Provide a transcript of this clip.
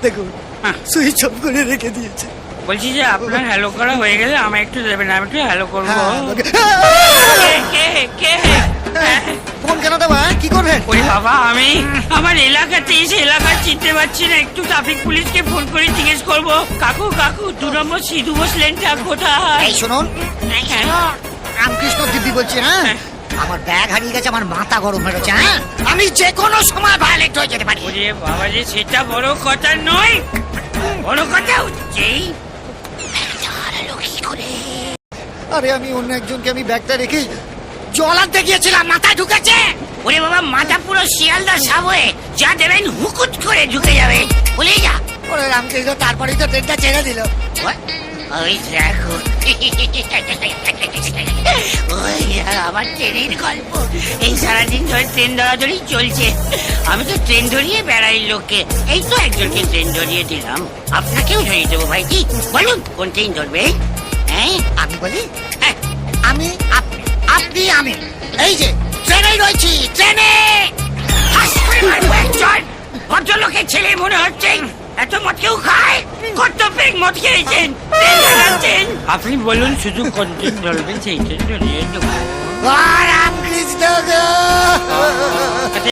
দেখুন switch off করে রেখে দিয়েছে। বলছি যে আপনার হ্যালো করা হয়ে গেলে আমায় একটু দেবেন, আমি একটু হ্যালো করবো। ফোন কেন দেবো? কি করবেন? ওই বাবা, আমি আমার এলাকাতে এসে এলাকা চিনতে পারছি না, একটু ট্রাফিক পুলিশকে ফোন করে জিজ্ঞেস করবো কাকু কাকু 2 নম্বর সিধু বোস লেনটা কোথায়? এই শুনুন, রামকৃষ্ণ দিব্যি বলছি। হ্যাঁ, আমার ব্যাগ হারিয়ে গেছে, আমার মাথা গরম হয়ে গেছে। হ্যাঁ, আমি যে কোনো সময় ভায়োলেট হয়ে যেতে পারি। ওরে বাবা যে, সেটা বড় কথা নয়, বড় কথা হচ্ছে কি করে। আরে আমি অন্য একজনকে আমি ব্যাগটা রেখে জল আনতে গিয়েছিলাম, মাথায় ঢুকেছে। ওরে বাবা, মাথা পুরো শিয়ালদা সাবয়ে, যা দেবেন হুকুট করে ঢুকে যাবে, ভুলে যা। ওরে রামকৃষ্ণ, তারপরেই তো ট্রেনটা ছেড়ে দিল। ওই দেখো, ওই আমার ট্রেনের গল্প। এই সারাদিন ধরে ট্রেন ধরাধরি চলছে, আমি তো ট্রেন ধরিয়ে বেড়াই লোককে। এই তো একজনকে ট্রেন ধরিয়ে দিলাম, আপনাকেও ধরিয়ে দেবো ভাইজি। বলুন কোন ট্রেন ধরবে? হ্যাঁ আমি বলি, আমি, আপনি, আমি এই যে ট্রেনে রয়েছি, ট্রেনে। ভদ্রলোকের ছেলে মনে হচ্ছে, এত মদ কেউ খায়? কত পেক মদ খেয়েছেন, আপনি বলুন শুধু কোন ট্রেন ধরবেন, সেই ট্রেন ধরিয়ে দেবো। রামকৃষ্ণ গো।